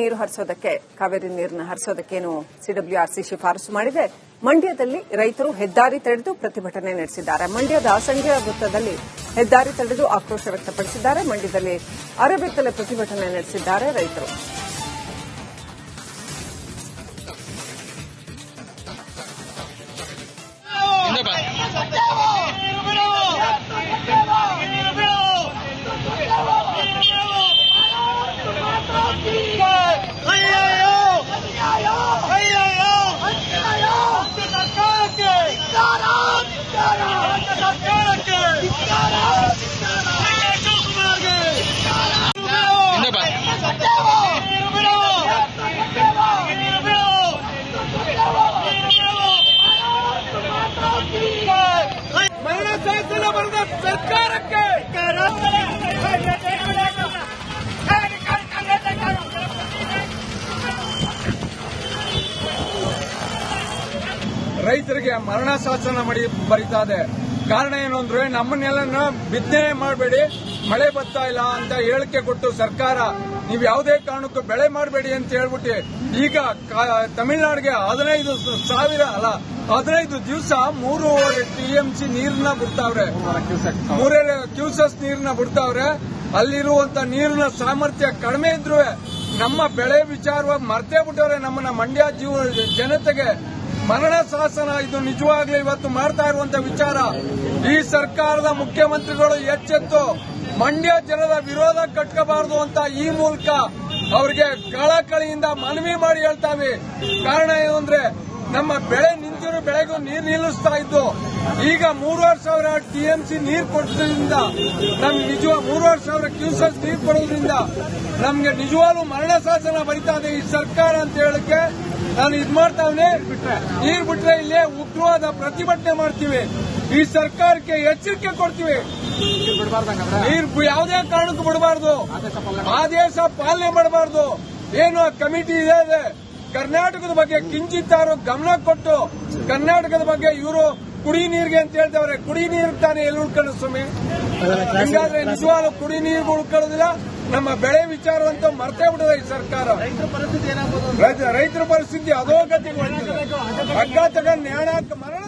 ನೀರು ಹರಿಸೋದಕ್ಕೆ, ಕಾವೇರಿ ನೀರನ್ನು ಹರಿಸೋದಕ್ಕೇನು ಸಿಡಬ್ಲ್ಯೂಆರ್ಸಿ ಶಿಫಾರಸು ಮಾಡಿದೆ. ಮಂಡ್ಯದಲ್ಲಿ ರೈತರು ಹೆದ್ದಾರಿ ತಡೆದು ಪ್ರತಿಭಟನೆ ನಡೆಸಿದ್ದಾರೆ. ಮಂಡ್ಯದ ಸಂಘ ವೃತ್ತದಲ್ಲಿ ಹೆದ್ದಾರಿ ತಡೆದು ಆಕ್ರೋಶ ವ್ಯಕ್ತಪಡಿಸಿದ್ದಾರೆ. ಮಂಡ್ಯದಲ್ಲಿ ಅರೆಬೆತ್ತಲೆ ಪ್ರತಿಭಟನೆ ನಡೆಸಿದ್ದಾರೆ ರೈತರು. ರೈತರಿಗೆ ಮರಣ ಶಾಸನ ಬರೀತಾ ಇದೆ. ಕಾರಣ ಏನು ಅಂದ್ರೆ ನಮ್ಮನ್ನೆಲ್ಲ ಬಿತ್ತನೆ ಮಾಡಬೇಡಿ, ಮಳೆ ಬರ್ತಾ ಇಲ್ಲ ಅಂತ ಹೇಳಿಕೆ ಕೊಟ್ಟು ಸರ್ಕಾರ ನೀವು ಯಾವುದೇ ಕಾರಣಕ್ಕೂ ಬೆಳೆ ಮಾಡಬೇಡಿ ಅಂತ ಹೇಳ್ಬಿಟ್ಟು ಈಗ ತಮಿಳುನಾಡಿಗೆ 15 ದಿವಸ 3.5 TMC ನೀರನ್ನ ಬಿಡ್ತಾವ್ರೆ, 3 ಕ್ಯೂಸೆಸ್ ನೀರನ್ನ ಬಿಡ್ತಾವ್ರೆ. ಅಲ್ಲಿರುವಂತ ನೀರಿನ ಸಾಮರ್ಥ್ಯ ಕಡಿಮೆ ಇದ್ರು ನಮ್ಮ ಬೆಳೆ ವಿಚಾರವಾಗಿ ಮರ್ತೇ ಬಿಟ್ಟವ್ರೆ. ನಮ್ಮನ್ನ ಮಂಡ್ಯ ಜನತೆಗೆ ಮರಣ ಶಾಸನ ಇದು ನಿಜವಾಗ್ಲೂ ಇವತ್ತು ಮಾಡ್ತಾ ಇರುವಂತ ವಿಚಾರ. ಈ ಸರ್ಕಾರದ ಮುಖ್ಯಮಂತ್ರಿಗಳು ಎಚ್ಚೆತ್ತು ಮಂಡ್ಯ ಜನರ ವಿರೋಧ ಕಟ್ಕೋಬಾರದು ಅಂತ ಈ ಮೂಲಕ ಅವರಿಗೆ ಕಳಕಳಿಯಿಂದ ಮನವಿ ಮಾಡಿ ಹೇಳ್ತಾವೆ. ಕಾರಣ ಏನು ಅಂದ್ರೆ ನಮ್ಮ ಬೆಳೆ ನಿಂತಿರೋ ಬೆಳೆಗೂ ನೀರು ನಿಲ್ಲಿಸ್ತಾ ಇದ್ದು ಈಗ 3,500 TMC ನೀರು ಕೊಡೋದ್ರಿಂದ ನಮ್ಗೆ 3,500 ಕ್ಯೂಸೆಸ್ ನೀರು ಕೊಡೋದ್ರಿಂದ ನಮ್ಗೆ ನಿಜವಾಗ್ಲೂ ಮರಣ ಶಾಸನ ಬರಿತಾ ಇದೆ ಈ ಸರ್ಕಾರ ಅಂತ ಹೇಳಕ್ಕೆ ನಾನು ಇದು ಮಾಡ್ತಾವನೆ. ನೀರು ಬಿಟ್ರೆ ಇಲ್ಲೇ ಉಗ್ರವಾದ ಪ್ರತಿಭಟನೆ ಮಾಡ್ತೀವಿ. ಈ ಸರ್ಕಾರಕ್ಕೆ ಎಚ್ಚರಿಕೆ ಕೊಡ್ತೀವಿ, ನೀರು ಯಾವುದೇ ಕಾರಣಕ್ಕೂ ಬಿಡಬಾರ್ದು, ಆದೇಶ ಪಾಲನೆ ಮಾಡಬಾರ್ದು. ಏನು ಕಮಿಟಿ ಇದೆ ಕರ್ನಾಟಕದ ಬಗ್ಗೆ ಕಿಂಚಿತ್ತಾರು ಗಮನ ಕೊಟ್ಟು ಕರ್ನಾಟಕದ ಬಗ್ಗೆ ಇವರು ಕುಡಿ ನೀರಿಗೆ ಅಂತ ಹೇಳ್ತಾವ್ರೆ. ಕುಡಿ ನೀರು ತಾನೇ ಎಲ್ಲಿ ಉಳ್ಕೊಳ್ಳೋ ಸ್ವಾಮಿ? ಹಿಂಗಾದ್ರೆ ನಿಜವಾಗ್ಲೂ ಕುಡಿ ನೀರು ಉಳ್ಕೊಳ್ಳೋದಿಲ್ಲ. ನಮ್ಮ ಬೆಳೆ ವಿಚಾರ ಅಂತ ಮರ್ತೇ ಬಿಡೋದು ಈ ಸರ್ಕಾರ. ರೈತರ ಪರಿಸ್ಥಿತಿ ಅಧೋಗತಿಗೆ ಹೋಗ್ತದೆ. ಹಗ್ಗ ತಗೊಂಡು ನ್ಯಾಣ ಮರ